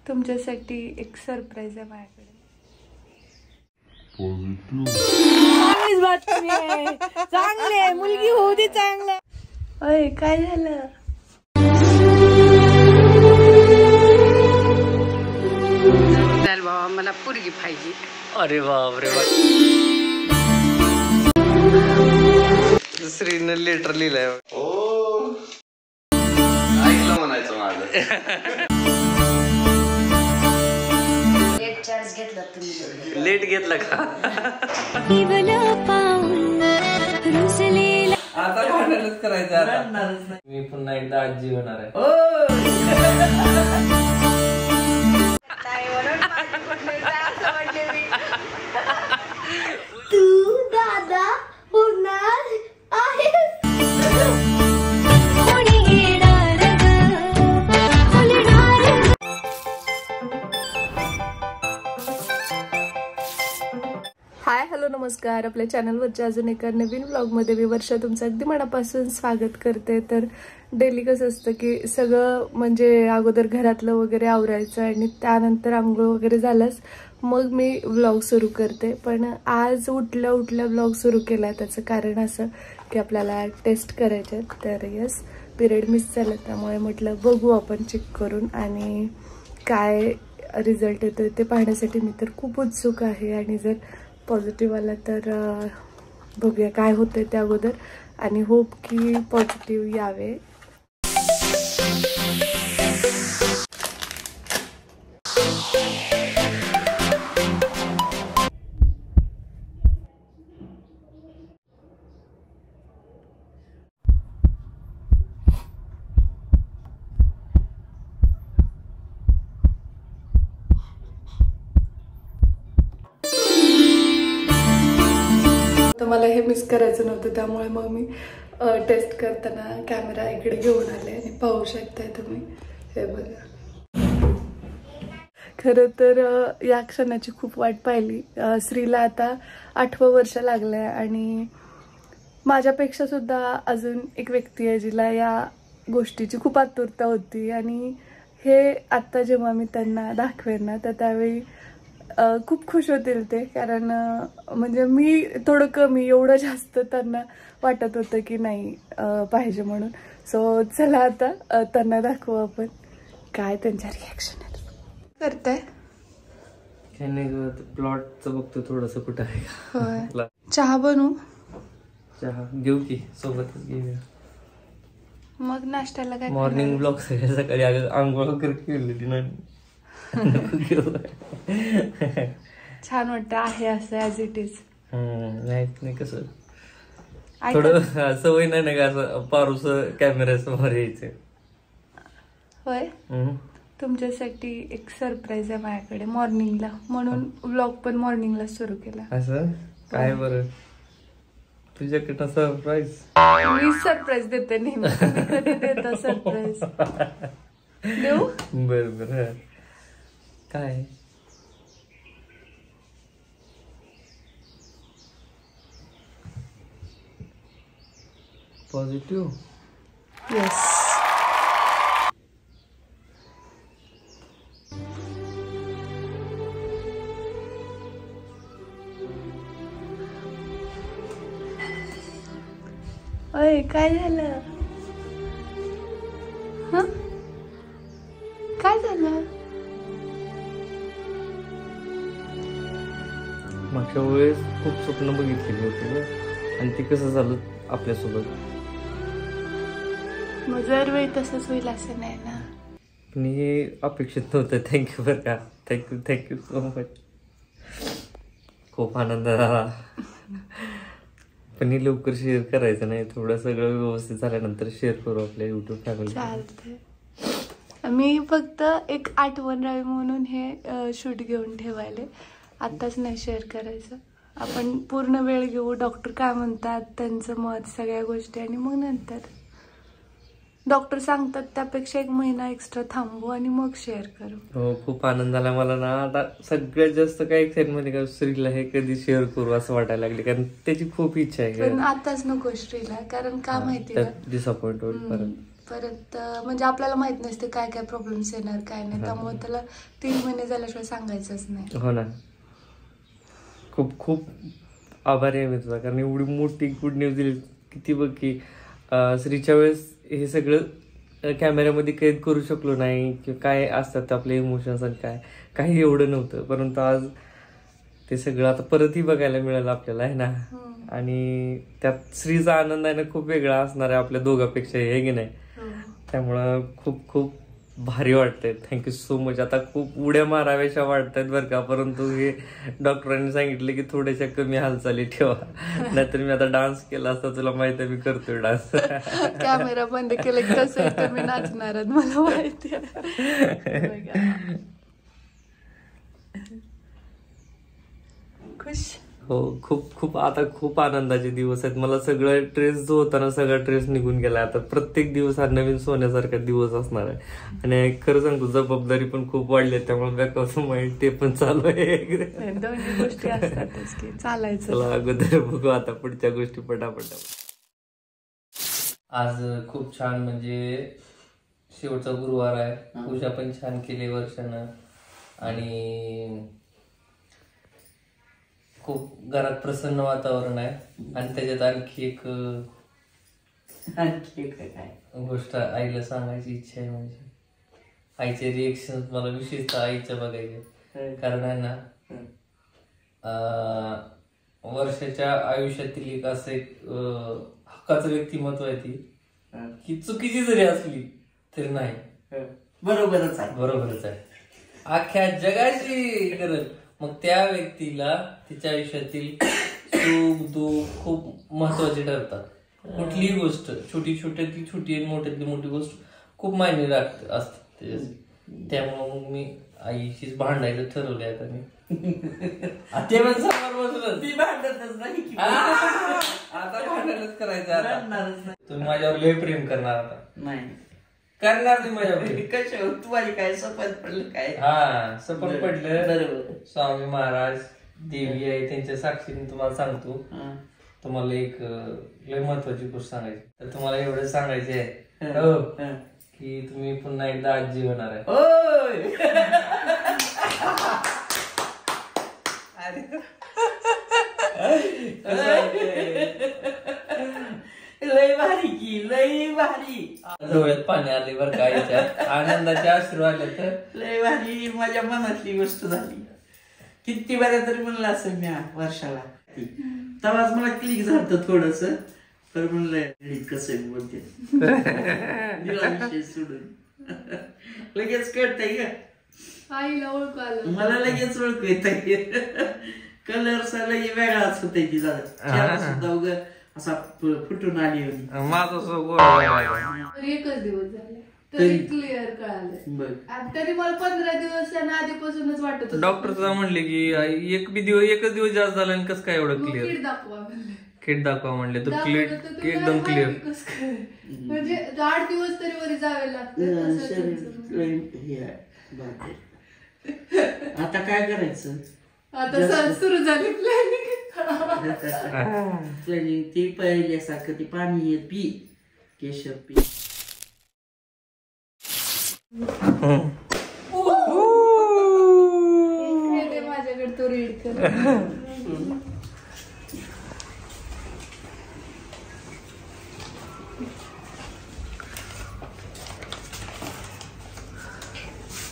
तुमच्यासाठी एक सरप्राईज आहे माझ्याकडे. चांगलीच बातमी आहे, चांगली आहे, मुलगी होऊ दे चांगलं. अय काय झालं? चल बाबा मला पोरगी पाहिजे. अरे बापरे बाप. दुसरीनं लेटर लिहिलंय. ओ ऐकलं म्हणायचं माझं. लेट चार्ज घेतला तुम्ही. लेट घेतला का? आता भांडणच करायचं आता. मी पुन्हा एकदा आजी होणार आहे. तू दादा होणार आहेस. हाय हॅलो नमस्कार. आपल्या चॅनलवरच्या अजून एका नवीन व्लॉगमध्ये मी वर्षा तुमचं अगदी मनापासून स्वागत करते. तर डेली कसं असतं की सगळं म्हणजे अगोदर घरातलं वगैरे आवरायचं आणि त्यानंतर आंघोळ वगैरे झालंच मग मी व्लॉग सुरू करते. पण आज उठल्या उठल्या व्लॉग सुरू केला. त्याचं कारण असं की आपल्याला टेस्ट करायचे. तर यस पिरियड मिस झालं त्यामुळे म्हटलं बघू आपण चेक करून आणि काय रिझल्ट येतो ते पाहण्यासाठी मी तर खूप उत्सुक आहे. आणि जर पॉझिटिव्ह आला तर बघूया काय होतंय त्या अगोदर आणि होप की पॉझिटिव्ह यावे. तर मला हे मिस करायचं नव्हतं त्यामुळे मग मी टेस्ट करताना कॅमेरा इकडे घेऊन आले आणि पाहू शकताय तुम्ही. हे बघा खरं तर या क्षणाची खूप वाट पाहिली. श्रीला आता 8वं वर्ष लागलंय आणि माझ्यापेक्षा सुद्धा अजून एक व्यक्ती आहे जिला या गोष्टीची खूप आतुरता होती. आणि हे आत्ता जेव्हा मी त्यांना दाखवेन ना तर त्यावेळी खूप खुश होतील ते. कारण म्हणजे मी थोडं कमी एवढं जास्त त्यांना वाटत होतं की नाही पाहिजे म्हणून. सो चला आता त्यांना दाखवू आपण काय त्यांच्या रिॲक्शन आहेत. करताय काय नाही प्लॉटचं बघतो थोडंसं कुठं आहे का. होय चहा बनवू? चहा घेऊ की सोबतच घेऊया. मग नाश्त्याला काय? मॉर्निंग ब्लॉग सकाळी आंघोळ वगैरे केलेली नाही. छान वाटतं आहे असं ऍज इट इज. नाही कसं थोडं सवय नाही ना का असं पारूस कॅमेऱ्यासमोर यायचं. होय तुमच्यासाठी एक सरप्राईज आहे माझ्याकडे मॉर्निंगला म्हणून व्लॉग पण मॉर्निंगला सुरू केला. असं काय बरं तुझ्याकडनं सरप्राईज? मी सरप्राईज देते नेहमी. कधी देता सरप्राईज? देऊ? बरं बरं काय पॉझिटिव्ह? येस. अय काय झालं? हं काय झालं? मागच्या वेळेस खूप स्वप्न बघितलेली होती ना आणि ते कसं झालं आपल्यासोबत. मग दरवेळी तसंच होईल असं नाही ना. पण हे अपेक्षित नव्हतं. थँक्यू बरं का. Thank you so much. खूप आनंद झाला. पण हे लवकर शेअर करायचं नाही. थोडं सगळं व्यवस्थित झाल्यानंतर शेअर करू आपल्या युट्यूब फॅमिली. चालतंय. मी फक्त एक आठवण राहावी म्हणून हे शूट घेऊन ठेवायले. आत्ताच नाही शेअर करायचं. आपण पूर्ण वेळ घेऊ. डॉक्टर काय म्हणतात त्यांचं मत सगळ्या गोष्टी आणि मग डॉक्टर सांगतात त्यापेक्षा 1 महिना एक्स्ट्रा थांबू आणि मग शेअर करू. हो, खूप आनंद झाला मला ना. आता सगळ्यात जास्त काय एक्साइटमेंट का श्रीला हे कधी शेअर करू असं वाटायला लागले, कारण त्याची खूप इच्छा आहे. पण आताच नको श्रीला, कारण का माहिती का डिसअपॉइंट होईल परत म्हणजे आपल्याला माहित नसते काय काय प्रॉब्लेम्स येणार काय नाही, त्यामुळे त्याला 3 महिने झाल्याशिवाय सांगायचंच नाही. हो ना. खूप खूप आभारी आहे मी तुझा, कारण एवढी मोठी गुड न्यूज दिली. किती बघ की श्रीच्या वेळेस हे सगळं कॅमेऱ्यामध्ये कैद करू शकलो नाही, किंवा काय असतात आपले इमोशन्स आणि काय काही एवढं नव्हतं, परंतु आज ते सगळं आता परतही बघायला मिळालं आपल्याला, आहे ना. आणि त्यात श्रीचा आनंद आहे ना खूप वेगळा असणार आहे आपल्या दोघांपेक्षा, हे की नाही. त्यामुळं खूप खूप भारी वाटतंय. Thank you so much. आता खूप उड्या माराव्याशा वाटतात बरं का, परंतु हे डॉक्टरांनी सांगितलं की थोड्याशा कमी हालचाली ठेवा, नाहीतर मी आता डान्स केला असता, तुला माहिती आहे मी करतोय डान्स. कॅमेरा बंद केलं की कसं मी नाचणार मला माहिती आहे. खुश. हो, खूप खूप आता खूप आनंदाचे दिवस आहेत. मला सगळं ट्रेस जो होता ना, सगळा ट्रेस निघून गेला. आता प्रत्येक दिवस हा नवीन सोन्यासारखा दिवस असणार आहे. आणि खरं सांगतो जबाबदारी पण खूप वाढली आहे, त्यामुळे बॅक ऑफ माइंड ते पण चालू आहे. दोन्ही गोष्टी असतातच की चालायचं. चला अगोदर बघू आता पुढच्या गोष्टी पटापट. आज खूप छान, म्हणजे शेवटचा गुरुवार आहे. पूजा पण छान केली वर्षानं, आणि खूप घरात प्रसन्न वातावरण आहे. आणि त्याच्यात आणखी एक गोष्ट आईला सांगायची इच्छा आहे, म्हणजे आईचे रिएक्शन मला विशेषतः आईच्या बघायचे. कारण आहे ना, वर्षाच्या आयुष्यातील एक असं एक हक्काचं व्यक्तिमत्व आहे ती, की चुकीची जरी असली तरी नाही, बरोबरच आहे. अख्ख्या जगाची गरज. मग त्या व्यक्तीला तिच्या आयुष्यातील सुख दुःख खूप महत्वाचे ठरतात. कुठलीही गोष्ट छोटी छोटी आणि मोठ्यातली मोठी गोष्ट खूप मायने राखत असते. त्यामुळे मग मी आईशीच भांडायचं ठरवलंय आता मी. ते पण समोर बसलं ती भांडतच नाही, आता भांडायलाच करायचं. तुम्ही माझ्यावर लय प्रेम करणार आता? नाही करणार नाही माझ्यावर. कशावर तुम्हाला काय सपन पडलं काय? हा, सपन पडलं. बरोबर. स्वामी महाराज देवी आहे त्यांच्या साक्षीने तुम्हाला सांगतो. तुम्हाला एक लय महत्वाची गोष्ट सांगायची. तर तुम्हाला एवढं सांगायचे आहे हो, की तुम्ही पुन्हा एकदा आजी होणार आहे. लय भारी की लय भारी. डोळ्यात पाणी आले बरं का, आनंदाचे अश्रू आले. तर लय भारी माझ्या मनातली गोष्ट झाली. किती बऱ्या तरी म्हणलं असं मी वर्षाला, तेव्हाच मला क्लिक झालं थोडस. तर म्हणलं कसं बोलते सोडून लगेच कळतंय का, आईला ओळखू आलं, मला लगेच ओळखू येत. कलर लगे वेगळाच होते की सुद्धा उग असा फुटून आली होती. एकच दिवस झाले तरी क्लिअर कळालं. तरी मला 15 दिवस आधीपासूनच वाटत होतं. डॉक्टर सुद्धा म्हणले की एकच दिवस जास्त झाला आणि कसं काय एवढं क्लिअर. किट दाखवा म्हणले. तर एकदम क्लिअर. म्हणजे 8 दिवस तरी वरी जावे लागते. आता काय करायचं, आता सुरू झाली प्लॅनिंग. ती पहिल्यासारखं ती पाणी पी, केशर पी. माझ्याकडे तो रीड कर.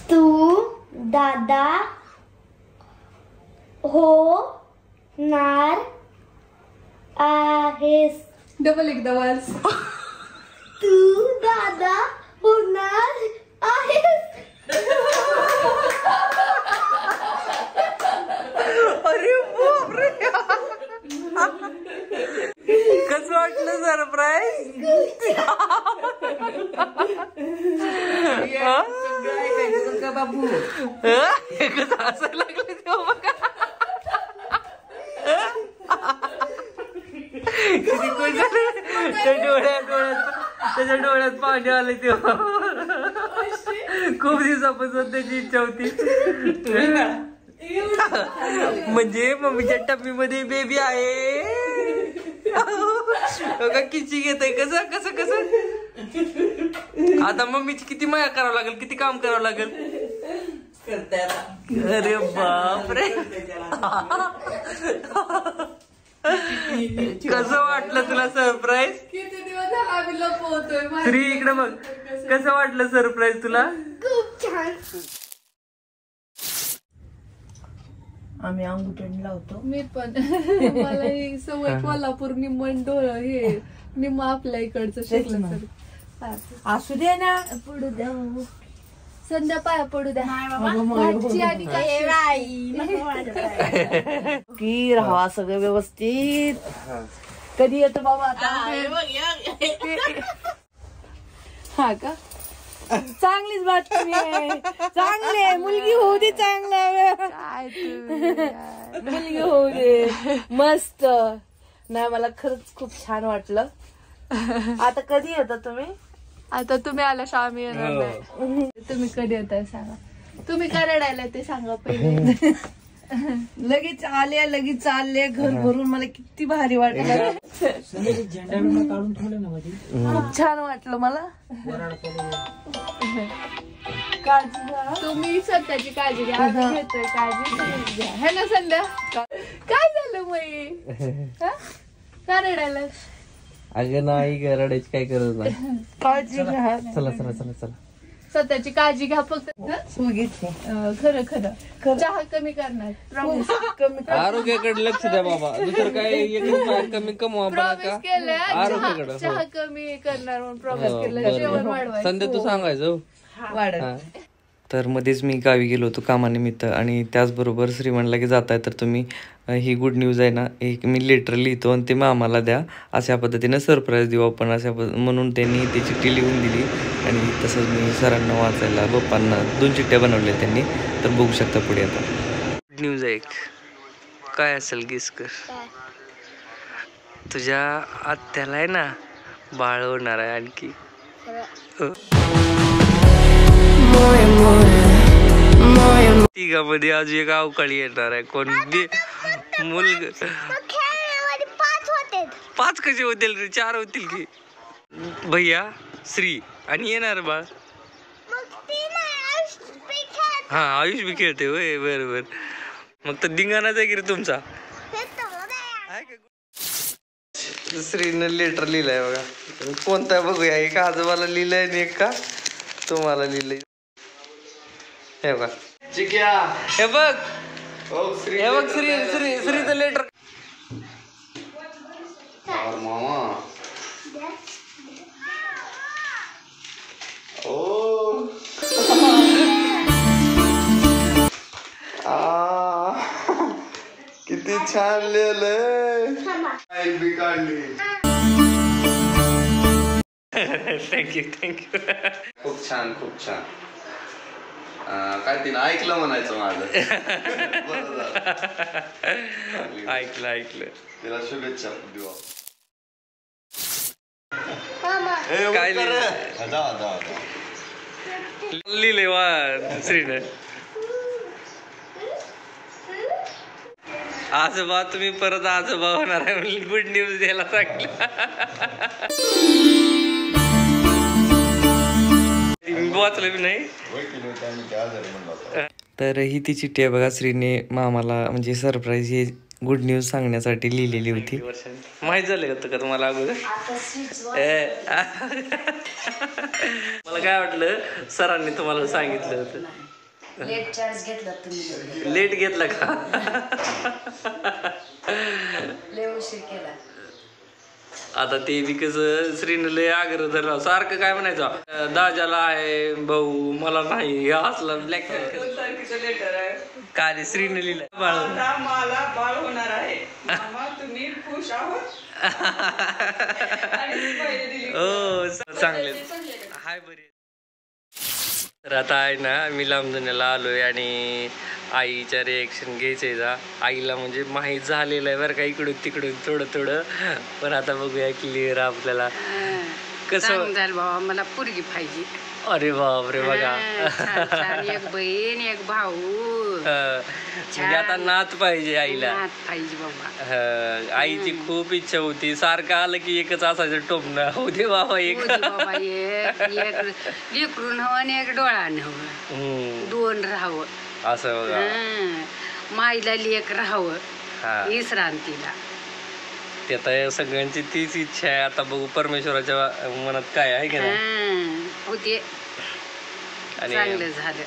तू दादा होणार आहेस. डबल एकदा वाच. तू दादा होणार आहेस. अरे बापरे, कसं वाटलं सरप्राईज? बाबू असं लागलं तेव्हा बघा. किती खुश झाले डोळ्यात. त्याच्या डोळ्यात पाणी आलं तेव्हा खूप दिवसापासून त्याची इच्छा होती. म्हणजे मम्मीच्या टप्पी मध्ये बेबी आहे. किची घेत आहे. कसं कसं कसं आता मम्मीची किती माया करावं लागेल, किती काम करावं लागेल. अरे बापरे. कसं वाटलं तुला सरप्राईज? किती दिवस झाला आम्ही लपवतोय. श्री इकडे बघ, कसं वाटलं सरप्राईज तुला? खूप छान. आम्ही अंगुठण लावतो. मी पण मला ही सवय कोल्हापूर निम्मन डोळ हे निम्म आपल्या इकडचं शिकलं सर. असू दे ना. पडू द्या संध्या पाया पडू द्या. भाजी आणि काय की राहावा सगळं व्यवस्थित. कधी येतो बाबा आता? हा का चांगलीच बातमी आहे. चांगली आहे. मुलगी होऊ दे. चांगला मुलगी होऊ दे. मस्त. नाही मला खरंच खूप छान वाटलं. आता कधी येता तुम्ही? आता तुम्ही आल्याशिवाय आम्ही येणार नाही. तुम्ही कधी येताय सांगा. तुम्ही का रडायला ते सांगा पहिले. लगेच लगेच चालले. घर भरून मला किती भारी वाटलं. खूप छान वाटलं मला. काळजी घ्या. तुम्ही स्वतःची काळजी घ्या. आम्ही घेतोय काळजी. तुम्ही घ्या है ना संध्या. काय झालं मग का रडायला? अगं नाही रडायची काय गरज नाही. काळजी घ्या. चला चला चला चला. स्वतःची काळजी घ्या फक्त. खरं खरं चहा कमी करणार. प्रॉमिस कमी आरोग्याकडे लक्ष द्या बाबा. दुसरं काय कमी कमवा प्रॉमिस केलं. आरोग्याकडे. चहा कमी करणार म्हणून प्रॉमिस केलं. जेवण वाढवायचं. संध्या तू सांगायचं. वाढत. तर मध्येच मी गावी गेलो होतो कामानिमित्त आणि त्याचबरोबर श्री म्हणला की जाताय तर तुम्ही ही गुड न्यूज आहे ना, एक मी लेटर लिहितो आणि ते मामाला द्या, अशा पद्धतीनं सरप्राईज देऊ आपण अशा म्हणून त्यांनी ती चिठ्ठी लिहून दिली. आणि तसंच मी सरांना वाचायला पप्पांना 2 चिठ्ठ्या बनवल्या त्यांनी. तर बघू शकता पुढे आता. गुड न्यूज आहे. काय असेल गेस कर. तुझ्या आत्याला आहे ना बाळ होणार आहे आणखी. तिघामध्ये अजून एक अवकाळी येणार आहे. कोण मुलगा? 5 होते. 5 कसे होतील रे? 4 होतील की. भैया श्री आणि येणार बाळ. हा आयुष बी खेळते होय. बरोबर. मग तर धिंगाणाच आहे की रे तुमचा. श्रीनं लेटर लिहिलंय बघा. कोणता बघूया. एक आजोबाला लिहिलंय आणि एक का तुम्हाला लिहिलंय. हे बघा. हे बघ. हे बघ श्रीचं लेटर. मामा ओ किती छान लिहिलंय. बी काढली. थँक्यू. खूप छान खूप छान. काय तिनं ऐकलं म्हणायचं माझं. बरं झालं. ऐकलं. तिला शुभेच्छा देऊ. काय लिहिलंय वा श्रीनं. आजोबा तुम्ही परत आजोबा होणार आहे म्हणून गुड न्यूज द्यायला सांगितलं. मी वाचलं बी नाही. तर ही ती चिठ्ठी आहे बघा. श्रीने मामाला म्हणजे सरप्राईज ही गुड न्यूज सांगण्यासाठी लिहिलेली होती. माहित झालं होतं का तुम्हाला अगोदर? मला काय वाटलं सरांनी तुम्हाला सांगितलं होतं. लेट चार्ज घेतला तुम्ही. लेट घेतला का? लय उशीर केला. आता ते बी कसं श्रीने लय आग्रह धरला. सारखं काय म्हणायचं दाजाला आहे भाऊ मला नाही. हे असला ब्लॅक लेटर आहे का रे? श्रीने लिहिलंय मला बाळ होणार आहे. तुम्ही खुश आहोत. हो चांगले हाय बरे. तर आता आहे ना मी लांबजण्याला आलोय आणि आईच्या रिएक्शन घ्यायचंय जा. आईला म्हणजे माहीत झालेलं आहे बरं का इकडून तिकडून थोडं. पण आता बघूया क्लिअर आपल्याला. कसं झालं बाबा, मला पोरगी पाहिजे. अरे बापरे बघा. छान छान, एक बहीण एक भाऊ. म्हणजे आता नात पाहिजे आईला. नात पाहिजे बाबा. आईची खूप इच्छा होती, सारखं आलं की एकच असायचं टोपणं, हो दे बाबा एक. होती बाबा, एक लेकरून हवं आणि एक डोळानं हवं, दोन राहावं असं बघा. माईला लेक राहावं विश्रांतीला. ते आता सगळ्यांची तीच इच्छा आहे. आता बघू परमेश्वराच्या मनात काय आहे की नाही. होते आणि चांगलं झालं.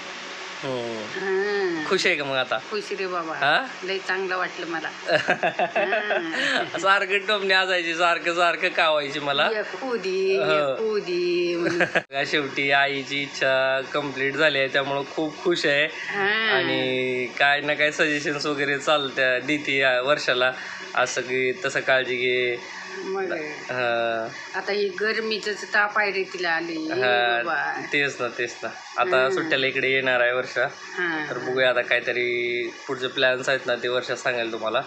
खुश आहे का मग आता? खुश रे बाबा, लय चांगलं वाटलं मला. सारखं टोमणे असायची, सारखं सारखं कावायची मला. शेवटी आईची इच्छा कम्प्लीट झाली आहे, त्यामुळे खूप खुश आहे. आणि काय ना काय सजेशन्स वगैरे चालत्या देते वर्षाला, असं की तसं काळजी घे. आता ही गरमीच ताप आहे रे तिला आली. तेच ना आता सुट्ट्याला इकडे येणार आहे वर्षा, तर बघूया आता काहीतरी पुढचे प्लॅन्स आहेत ना ते वर्षा सांगेल तुम्हाला.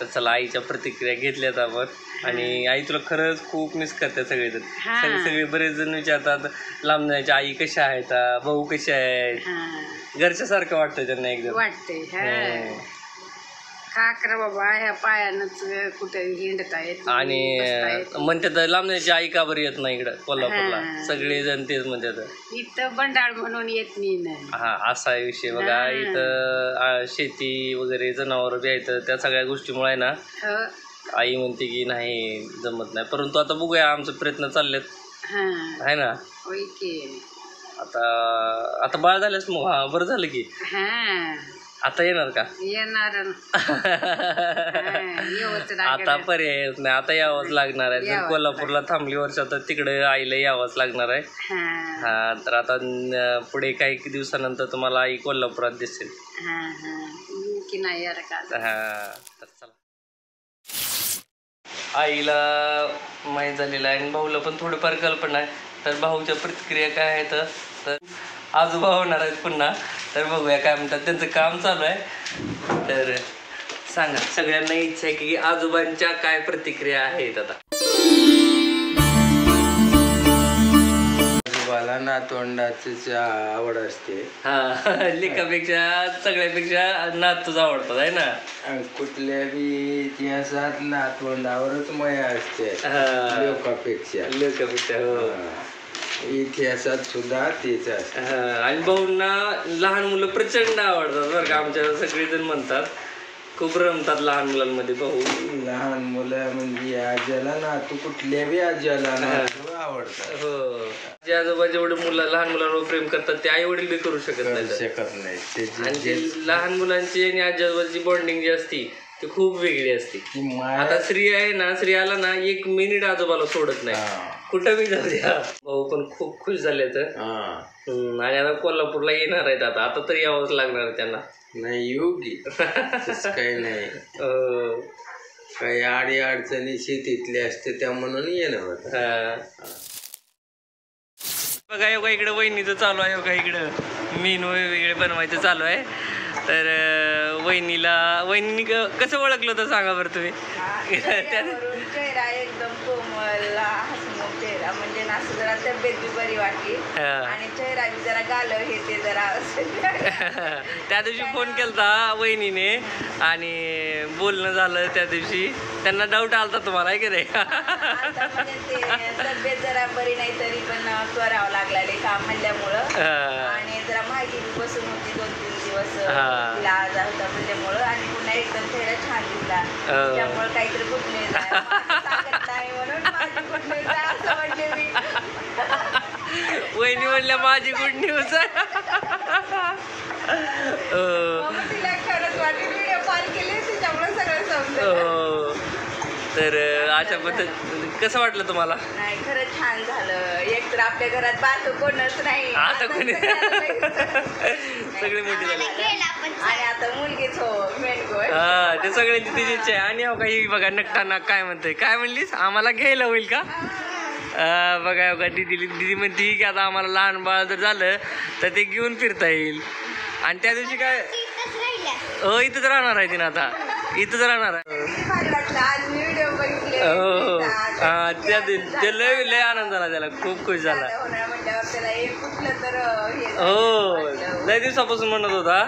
तर चला, आईच्या प्रतिक्रिया घेतल्यात आपण. आणि आई तुला खरंच खूप मिस करते सगळेजण. सगळे बरेच जण विचारतात लांब जायची आई कशा आहेत, भाऊ कसे आहेत, घरच्या सारखं वाटतंय त्यांना एकदम. वाटतंय काकरा बाबा, ह्या पायानंच कुठे हिंडता येत. आणि म्हणतात लांब जायची आई का बरं येत नाही इकडं कोल्हापूरला, सगळे जण तेच म्हणतात. इथं बंडाळ म्हणून येत नाही. असा विषय बघा. इथं शेती वगैरे जनावर बी आहेत, त्या सगळ्या गोष्टीमुळे आहे ना आई म्हणते की नाही जमत नाही. परंतु आता बघूया, आमचे प्रयत्न चाललेत आहे ना. आता बाळ झालेस मग. बरं झालं की. आता येणार का? येणार. आता पर्याय नाही, आता यावंच लागणार आहे. जर कोल्हापूरला थांबली वर्ष तर तिकडे आईला यावंच लागणार आहे. तर आता पुढे काही दिवसानंतर तुम्हाला आई कोल्हापुरात दिसेल. तर चला, आईला माहीत झालेलं आहे आणि भाऊला पण थोडीफार कल्पना आहे. तर भाऊच्या प्रतिक्रिया काय आहेत, तर आजोबा होणार आहेत पुन्हा. तर बघूया काय म्हणतात, त्यांचं काम चालू आहे. तर सांगा, सगळ्यांना इच्छा आहे की आजोबांच्या काय प्रतिक्रिया आहेत. आता आजोबाला नातवंडाची आवड असते. लेखापेक्षा सगळ्यापेक्षा नात तुझा आवडतात आहे ना. कुठल्या बी इतिहासात नातवंडावरच मया असते लोकापेक्षा. हो, इतिहासात सुद्धा तेच असते. आणि भाऊंना लहान मुलं प्रचंड आवडतात बरं का. आमच्या सगळेजण म्हणतात खूप रमतात लहान मुलांमध्ये भाऊ. लहान मुलं म्हणजे आज्याला नातू, कुठल्या बी आज्याला नातू आवडतात. हो, जे आजोबा जेवढे लहान मुलांवर प्रेम करतात ते आई वडील बी करू शकत नाही. आणि ते लहान मुलांची आणि आजी आजोबाची बॉन्डिंग जी असती ती खूप वेगळी असते. आता श्री आहे ना, श्रियाला ना 1 मिनिट आजोबाला सोडत नाही, कुठं बी जाऊ द्या. भाऊ पण खूप खुश झाले तर. आणि आता कोल्हापूरला येणार आहेत. आता तर यावंच लागणार त्यांना. नाही योगी काही नाही, काही आडी अडचणी शेतीतले असते त्या म्हणून येणं होत. बघा योगा इकडे वहिनीचं चालू आहे. योगा इकडं मेनू वेगवेगळे बनवायचं चालू आहे. तर वहिनी कसं ओळखलं होतं सांगा बरं तुम्ही. चेहरा एकदम कोमल हसमुख चेहरा, म्हणजे ना असं जरा तब्येत बी बरी वाटली आणि चेहरा बी जरा गालव हे ते जरा. त्या दिवशी फोन केलता वहिनीने आणि बोलणं झालं त्या दिवशी. त्यांना डाऊट आलता तुम्हाला आहे की नाही. तब्येत जरा बरी नाही तरी पण करावं लागलेले काम म्हणल्यामुळं. आणि जरा माहिती बसून होती 2-3 दिवस तिला आज होता म्हणल्यामुळं. आणि पुन्हा एकदम चेहरा छान दिसला, त्यामुळे काहीतरी कुठले नाही म्हणून माझी गुड न्यूज आहे असं म्हणले मी. वहिनी म्हणल्या माझी गुड न्यूज आहे. तिला खरंच वाटेल, व्हिडिओ कॉल केले त्याच्यामुळे सगळं समजलं. तर अशा पद्धतीने कसं वाटलं तुम्हाला? नाही, खरंच छान झालं. एक तर आपल्या घरात बारकं कोणच नाही, आता कोणी सगळे मोठे झाले आणि आता मुलगीच हो मेन गोष्ट. ते सगळ्यांची तिची इच्छा आहे. आणि काही बघा नकटाना काय म्हणते, काय म्हणलीस आम्हाला घ्यायला होईल का? बघा बघा दिदी म्हणते की आता आम्हाला लहान बाळ जर झालं तर ते घेऊन फिरता येईल. आणि त्या दिवशी काय इथंच राहणार आहे तिनं, आता इथंच राहणार आहे. आज व्हिडिओ बघितले होणार ते लय लय आनंद झाला त्याला, खूप खुश झाला. होणार म्हटल्यावर त्याला एक कुठलं तर हो लय दिवसापासून म्हणत होता